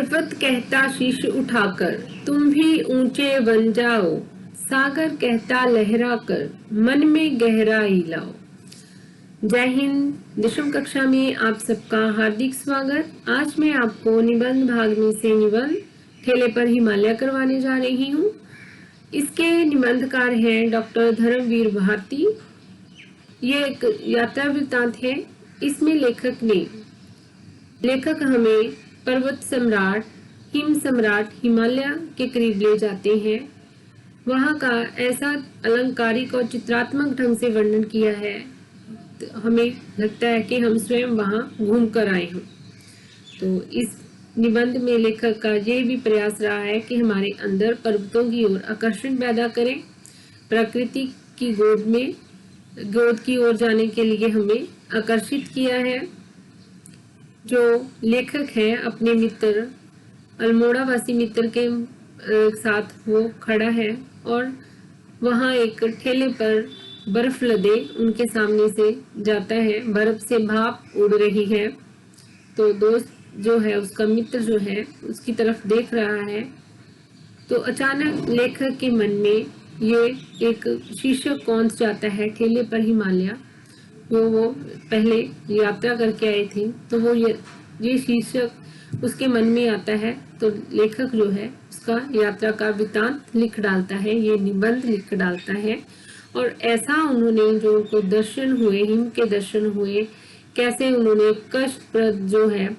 पर्वत कहता शीश उठाकर तुम भी ऊंचे बन जाओ, सागर कहता लहरा कर मन में गहराई लाओ। जय हिंद। दशम कक्षा में आप सबका हार्दिक स्वागत। आज मैं आपको निबंध भाग में से निबंध ठेले पर हिमालय करवाने जा रही हूँ। इसके निबंधकार हैं डॉक्टर धर्मवीर भारती। ये एक यात्रा वृत्तांत है। इसमें लेखक हमें पर्वत सम्राट हिम सम्राट हिमालय के करीब ले जाते हैं। वहाँ का ऐसा अलंकारिक और चित्रात्मक ढंग से वर्णन किया है, तो हमें लगता है कि हम स्वयं वहाँ घूम कर आए हों। तो इस निबंध में लेखक का ये भी प्रयास रहा है कि हमारे अंदर पर्वतों की ओर आकर्षण पैदा करें। प्रकृति की गोद की ओर जाने के लिए हमें आकर्षित किया है। जो लेखक है अपने मित्र अल्मोड़ा वासी मित्र के साथ वो खड़ा है और वहाँ एक ठेले पर बर्फ लदे उनके सामने से जाता है। बर्फ से भाप उड़ रही है। तो दोस्त जो है, उसका मित्र जो है, उसकी तरफ देख रहा है। तो अचानक लेखक के मन में ये एक शीर्षक कौंध जाता है, ठेले पर हिमालय। वो पहले यात्रा करके आए थे, तो वो ये शीर्षक उसके मन में आता है। तो लेखक जो है उसका यात्रा का वृत्तांत लिख डालता है, ये निबंध लिख डालता है। और ऐसा उन्होंने जो उनको दर्शन हुए, हिम के दर्शन हुए, कैसे उन्होंने कष्टप्रद जो है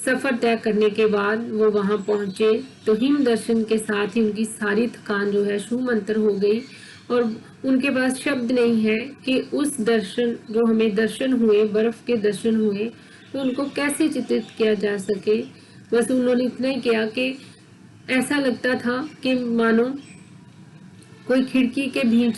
सफर तय करने के बाद वो वहां पहुंचे, तो हिम दर्शन के साथ ही उनकी सारी थकान जो है शूमंतर हो गई और उनके पास शब्द नहीं है कि उस दर्शन जो हमें दर्शन हुए, बर्फ के दर्शन हुए, तो उनको कैसे चित्रित किया जा सके। बस उन्होंने इतना ही किया कि ऐसा लगता था कि मानो कोई खिड़की के बीच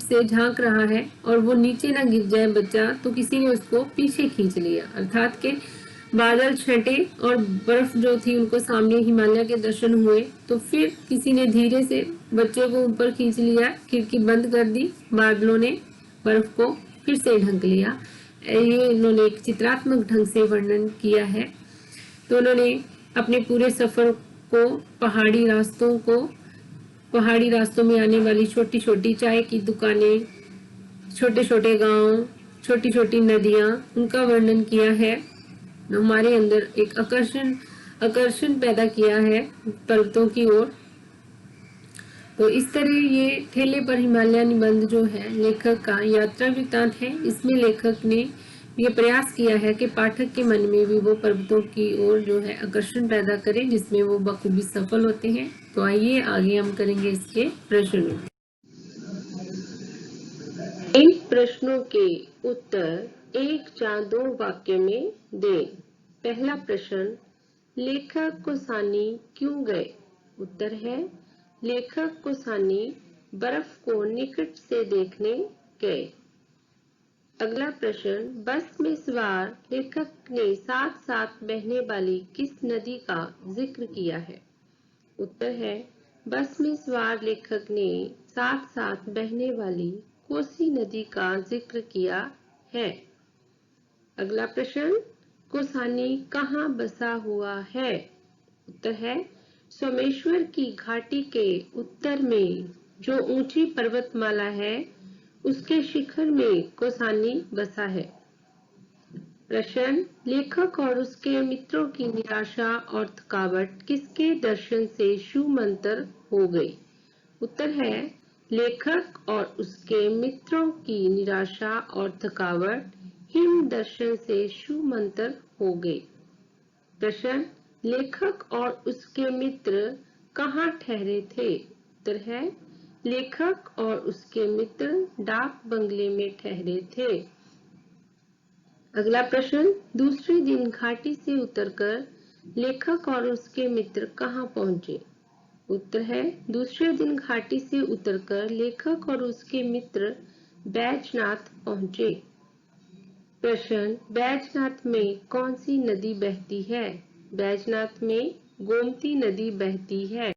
से झांक रहा है और वो नीचे ना गिर जाए बच्चा, तो किसी ने उसको पीछे खींच लिया। अर्थात के बादल छटे और बर्फ जो थी उनको सामने हिमालय के दर्शन हुए, तो फिर किसी ने धीरे से बच्चे को ऊपर खींच लिया, खिड़की बंद कर दी, बादलों ने बर्फ को फिर से ढक लिया। ये इन्होंने एक चित्रात्मक ढंग से वर्णन किया है। तो उन्होंने अपने पूरे सफर को, पहाड़ी रास्तों में आने वाली छोटी छोटी चाय की दुकानें, छोटे छोटे गांव, छोटी छोटी नदियां, उनका वर्णन किया है। हमारे अंदर एक आकर्षण पैदा किया है पर्वतों की ओर। तो इस तरह ये ठेले पर हिमालय निबंध जो है लेखक का यात्रा वृत्तांत है। इसमें लेखक ने ये प्रयास किया है कि पाठक के मन में भी वो पर्वतों की ओर जो है आकर्षण पैदा करे, जिसमें वो बखूबी सफल होते हैं। तो आइए आगे हम करेंगे इसके प्रश्न। इन प्रश्नों के उत्तर एक या दो वाक्य में दें। पहला प्रश्न, लेखक कोसानी क्यों गए? उत्तर है, लेखक कोसानी बर्फ को निकट से देखने गए। अगला प्रश्न, बस में सवार लेखक ने साथ साथ बहने वाली किस नदी का जिक्र किया है? उत्तर है, बस में सवार लेखक ने साथ साथ बहने वाली कोसी नदी का जिक्र किया है। अगला प्रश्न, कोसानी कहाँ बसा हुआ है? उत्तर है, सोमेश्वर की घाटी के उत्तर में जो ऊंची पर्वतमाला है, उसके शिखर में कोसानी बसा है। प्रश्न, लेखक और उसके मित्रों की निराशा और थकावट किसके दर्शन से शूमंतर हो गई? उत्तर है, लेखक और उसके मित्रों की निराशा और थकावट हिम दर्शन से शूमंतर हो गई। प्रश्न, लेखक और उसके मित्र कहाँ ठहरे थे? उत्तर है, लेखक और उसके मित्र डाक बंगले में ठहरे थे। अगला प्रश्न, दूसरे दिन घाटी से उतरकर लेखक और उसके मित्र कहाँ पहुंचे? उत्तर है, दूसरे दिन घाटी से उतरकर लेखक और उसके मित्र बैजनाथ पहुंचे। प्रश्न, बैजनाथ में कौन सी नदी बहती है? बैजनाथ में गोमती नदी बहती है।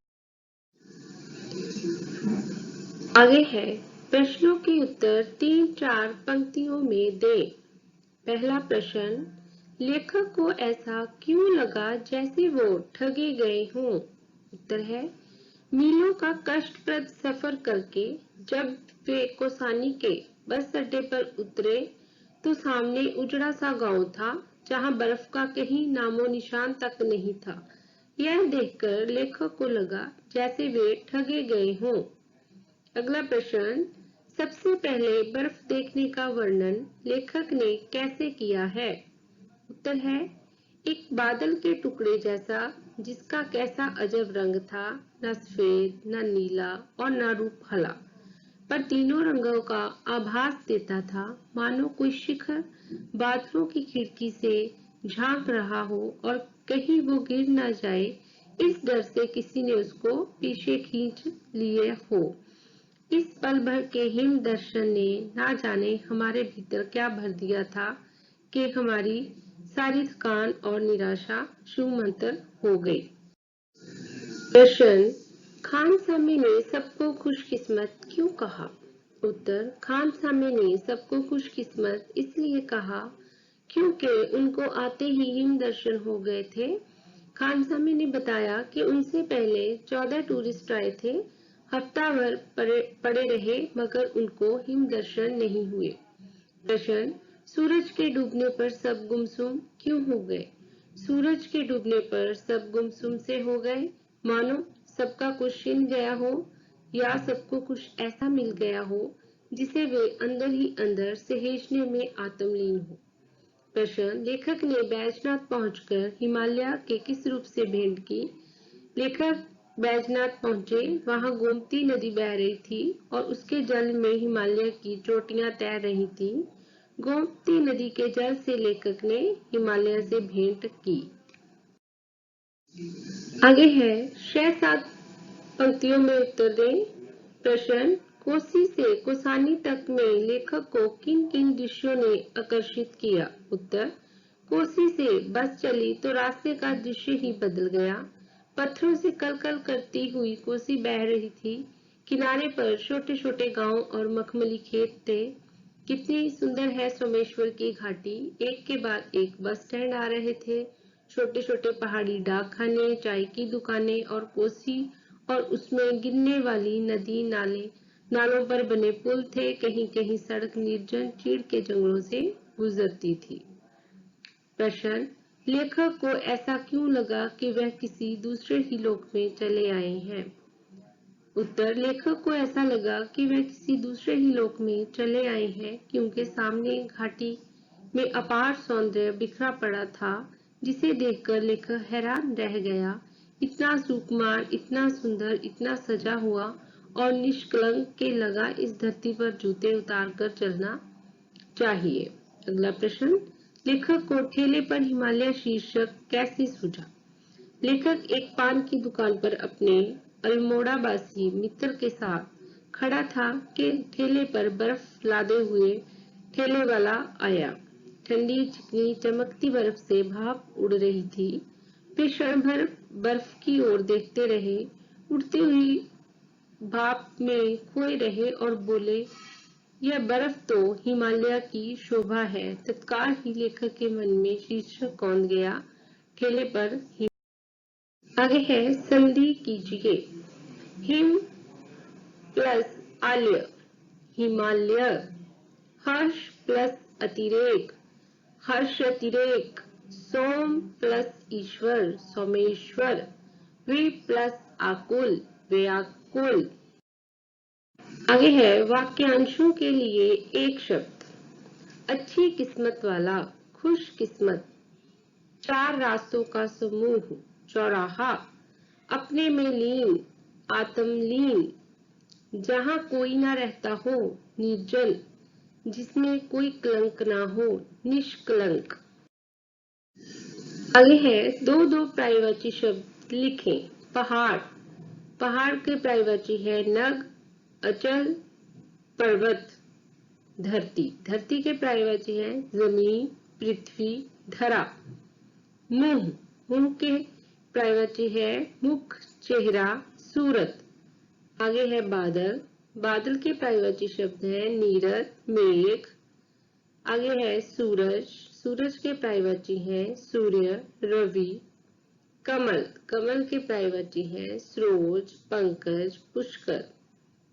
आगे है, प्रश्नों के उत्तर 3-4 पंक्तियों में दें। पहला प्रश्न, लेखक को ऐसा क्यों लगा जैसे वो ठगे गए हों? उत्तर है, मीलों का कष्टप्रद सफर करके जब वे कौसानी के बस अड्डे पर उतरे तो सामने उजड़ा सा गांव था जहां बर्फ का कहीं नामो निशान तक नहीं था। यह देखकर लेखक को लगा जैसे वे ठगे गए हों। अगला प्रश्न, सबसे पहले बर्फ देखने का वर्णन लेखक ने कैसे किया है? उत्तर है, एक बादल के टुकड़े जैसा जिसका कैसा अजब रंग था, न सफेद न नीला और न रूप हला, पर तीनों रंगों का आभास देता था, मानो कोई शिखर बादलों की खिड़की से झांक रहा हो और कहीं वो गिर न जाए इस डर से किसी ने उसको पीछे खींच लिए हो। इस पल भर के हिम दर्शन ने ना जाने हमारे भीतर क्या भर दिया था कि हमारी सारी थकान और निराशा छूमंतर हो गई। प्रश्न, खान सामे ने सबको खुशकिस्मत क्यों कहा? उत्तर, खान सामे ने सबको खुशकिस्मत इसलिए कहा क्योंकि उनको आते ही हिम दर्शन हो गए थे। खान सामे ने बताया कि उनसे पहले 14 टूरिस्ट आए थे, हफ्ता भर पड़े रहे मगर उनको हिम दर्शन नहीं हुए। प्रश्न, सूरज के डूबने पर सब गुमसुम क्यों हो गए? सूरज के डूबने पर सब गुमसुम से हो गए मानो सबका कुछ छिन गया हो या सबको कुछ ऐसा मिल गया हो जिसे वे अंदर ही अंदर सहेजने में आत्मलीन हो। प्रश्न, लेखक ने बैजनाथ पहुंचकर हिमालय के किस रूप से भेंट की? लेखक बैजनाथ पहुंचे, वहां गोमती नदी बह रही थी और उसके जल में हिमालय की चोटियां तैर रही थीं। गोमती नदी के जल से लेखक ने हिमालय से भेंट की। आगे है 6-7 पंक्तियों में उत्तर दें। प्रश्न, कोसी से कौसानी तक में लेखक को किन किन दृश्यों ने आकर्षित किया? उत्तर, कोसी से बस चली तो रास्ते का दृश्य ही बदल गया। पत्थरों से कलकल करती हुई कोसी बह रही थी, किनारे पर छोटे छोटे गांव और मखमली खेत थे। कितनी सुंदर है सोमेश्वर की घाटी, एक के बाद एक बस स्टैंड आ रहे थे, छोटे छोटे पहाड़ी डाकखाने, चाय की दुकानें और कोसी और उसमें गिरने वाली नदी नाले, नालों पर बने पुल थे, कहीं कहीं सड़क निर्जन चीड़ के जंगलों से गुजरती थी। प्रश्न, लेखक को ऐसा क्यों लगा कि वह किसी दूसरे ही लोक में चले आए हैं? उत्तर, लेखक को ऐसा लगा कि वह किसी दूसरे ही लोक में चले आए हैं क्योंकि सामने घाटी में अपार सौंदर्य बिखरा पड़ा था जिसे देखकर लेखक हैरान रह गया। इतना सुकुमार, इतना सुंदर, इतना सजा हुआ और निष्कलंक के लगा इस धरती पर जूते उतार कर चलना चाहिए। अगला प्रश्न, लेखक को ठेले पर हिमालय शीर्षक कैसे सूझा? लेखक एक पान की दुकान पर अपने अल्मोड़ावासी मित्र के साथ खड़ा था कि ठेले पर बर्फ लादे हुए ठेले वाला आया। ठंडी चिकनी चमकती बर्फ से भाप उड़ रही थी। वे क्षण भर बर्फ की ओर देखते रहे, उड़ती हुई भाप में खोए रहे और बोले, यह बर्फ तो हिमालय की शोभा है। तत्काल ही लेखक के मन में शीर्षक कौंध गया, ठेले पर। आगे है संधि कीजिए। हिम प्लस आल्य, हिमालय। हर्ष प्लस अतिरेक, हर्ष अतिरेक। सोम प्लस ईश्वर, सोमेश्वर। वी प्लस आकुल, व्याकुल। आगे है वाक्यांशों के लिए एक शब्द। अच्छी किस्मत वाला, खुश किस्मत। चार रास्तों का समूह, चौराहा। अपने में लीन, आत्मलीन। जहाँ कोई ना रहता हो, निर्जल। जिसमें कोई कलंक ना हो, निष्कलंक। आगे है दो दो पर्यायवाची शब्द लिखें। पहाड़, पहाड़ के पर्यायवाची है नग, अचल, पर्वत। धरती, धरती के पर्यायवाची है जमीन, पृथ्वी, धरा। मुंह, मुंह के पर्यायवाची है मुख, चेहरा, सूरत। आगे है बादल, बादल के पर्यायवाची शब्द है नीरद, मेघ। आगे है सूरज, सूरज के पर्यायवाची हैं सूर्य, रवि। कमल, कमल के पर्यायवाची हैं सरोज, पंकज, पुष्कर।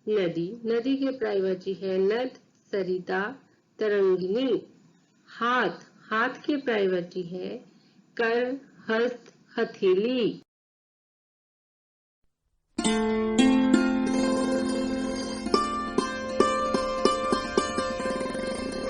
नदी, नदी के पर्यायवाची हैं नद, सरिता, तरंगिणी। हाथ, हाथ के पर्यायवाची हैं कर, हस्त, हथेली।